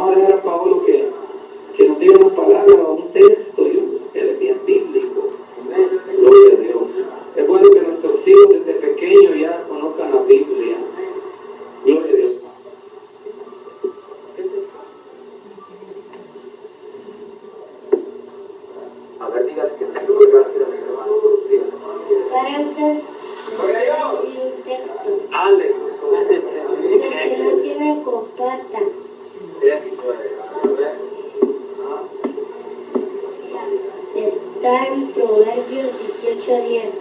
vamos a dejar a Paolo que nos diga una palabra o un texto, él es bien bíblico. Gloria a Dios. Es bueno que nuestros hijos desde pequeños ya conozcan la Biblia. Gloria a Dios. A ver, dígale que tengo que decir a mi hermano. Para usted, un texto. Ale. Que no tiene copata. Está en Proverbios 18:10.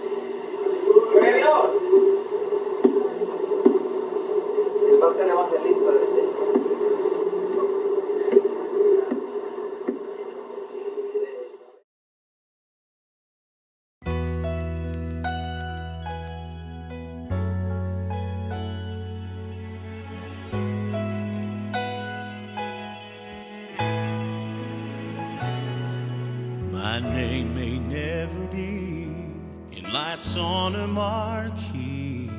El evangelista de My name may never be in lights on a marquee.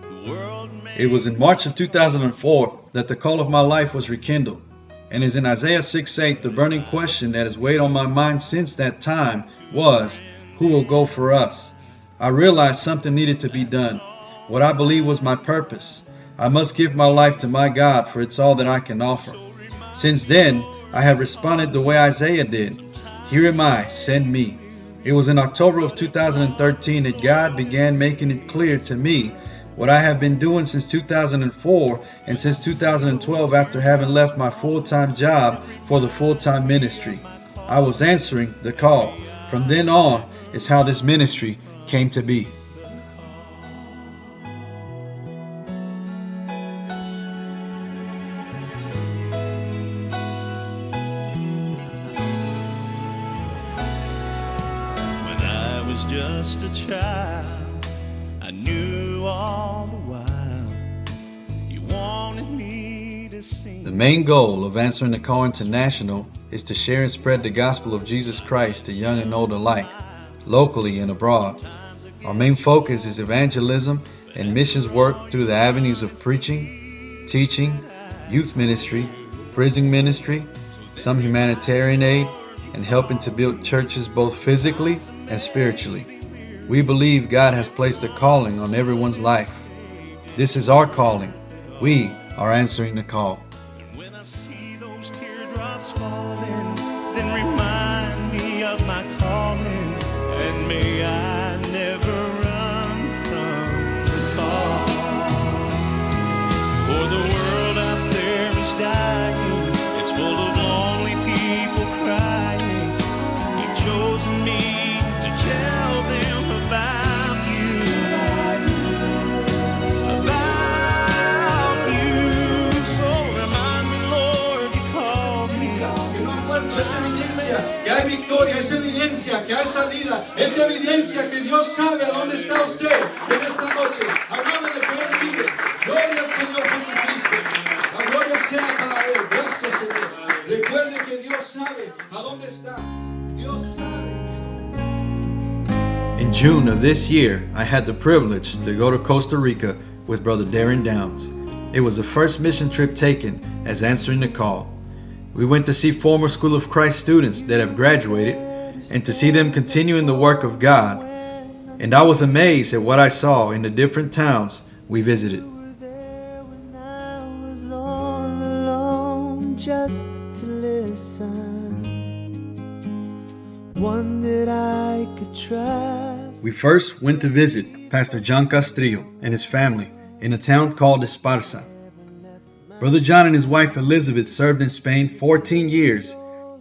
The world may... It was in March of 2004 that the call of my life was rekindled. And as in Isaiah 6:8, the burning question that has weighed on my mind since that time was, who will go for us? I realized something needed to be done. What I believe was my purpose. I must give my life to my God, for it's all that I can offer. Since then, I have responded the way Isaiah did. Here am I, send me. It was in October of 2013 that God began making it clear to me what I have been doing since 2004 and since 2012 after having left my full-time job for the full-time ministry. I was answering the call. From then on is how this ministry came to be. Just a child, I knew all the while you wanted me to sing. The main goal of Answering the Call International is to share and spread the gospel of Jesus Christ to young and old alike, locally and abroad. Our main focus is evangelism and missions work through the avenues of preaching, teaching, youth ministry, prison ministry, some humanitarian aid, and helping to build churches both physically and spiritually. We believe God has placed a calling on everyone's life. This is our calling. We are answering the call. And when I see those teardrops falling, then remind me of my calling, and may I never run from the call. For the world out there is dying, it's full of lonely people crying. You've chosen me to tell them about you, about you. So remind me, Lord, you called me. Es evidencia que hay victoria, es evidencia que hay salida, es evidencia que Dios sabe a dónde está usted en esta noche. Hablamos de que Él vive. Gloria al Señor Jesucristo. La gloria sea para Él. Gracias, Señor. Recuerde que Dios sabe a dónde está. Dios sabe. In June of this year, I had the privilege to go to Costa Rica with Brother Darren Downs. It was the first mission trip taken as Answering the Call. We went to see former School of Christ students that have graduated and to see them continuing the work of God. And I was amazed at what I saw in the different towns we visited. Just to listen, one that I could trust. We first went to visit Pastor John Castrillo and his family in a town called Esparza. Brother John and his wife Elizabeth served in Spain 14 years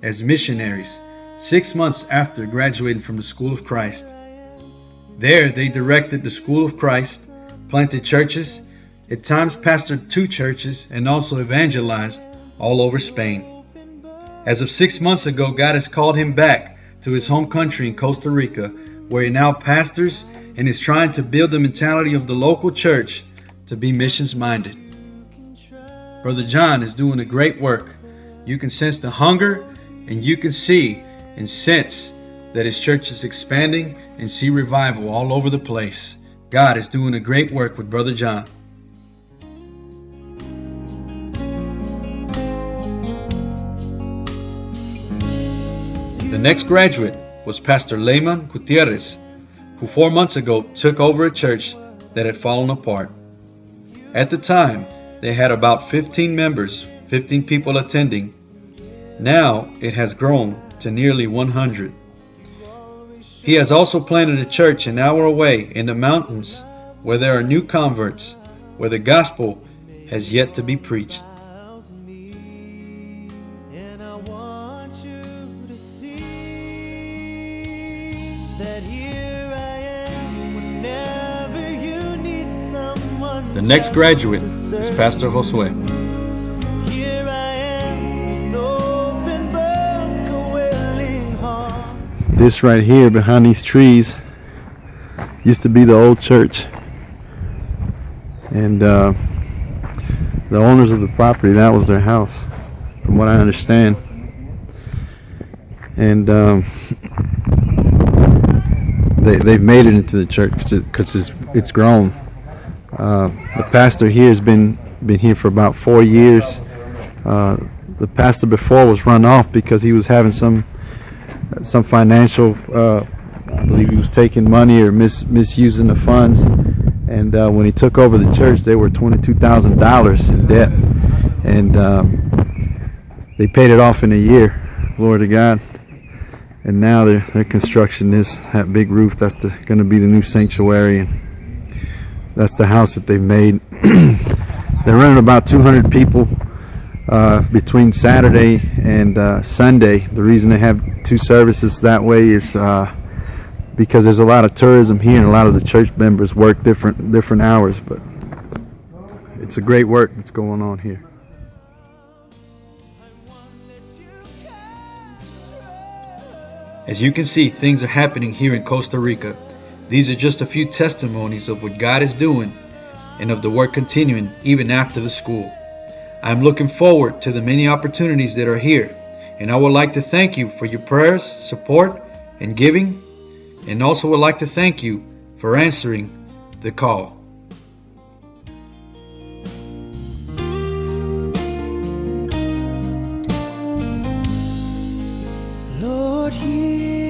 as missionaries, 6 months after graduating from the School of Christ. There they directed the School of Christ, planted churches, at times pastored 2 churches, and also evangelized all over Spain. As of 6 months ago, God has called him back to his home country in Costa Rica, where he now pastors and is trying to build the mentality of the local church to be missions-minded. Brother John is doing a great work. You can sense the hunger, and you can see and sense that his church is expanding and see revival all over the place. God is doing a great work with Brother John. The next graduate was Pastor Lehman Gutierrez, who 4 months ago took over a church that had fallen apart. At the time, they had about 15 members, 15 people attending. Now it has grown to nearly 100. He has also planted a church an hour away in the mountains where there are new converts, where the gospel has yet to be preached. And I want you to see that here I am whenever you need someone. The next graduate is Pastor Josue. Here I am, an open book, a willing heart. This right here behind these trees used to be the old church, and the owners of the property, that was their house, from what I understand. And they've made it into the church because it's grown. The pastor here has been here for about 4 years. The pastor before was run off because he was having some financial, I believe he was taking money or misusing the funds. And when he took over the church, they were $22,000 in debt, and they paid it off in a year. Glory to God. And now their construction is that big roof. That's going to be the new sanctuary, and that's the house that they've made. They're running about 200 people between Saturday and Sunday. The reason they have 2 services that way is because there's a lot of tourism here, and a lot of the church members work different hours. But it's a great work that's going on here. As you can see, things are happening here in Costa Rica. These are just a few testimonies of what God is doing and of the work continuing even after the school. I'm looking forward to the many opportunities that are here, and I would like to thank you for your prayers, support, and giving, and also would like to thank you for answering the call. Lord, hear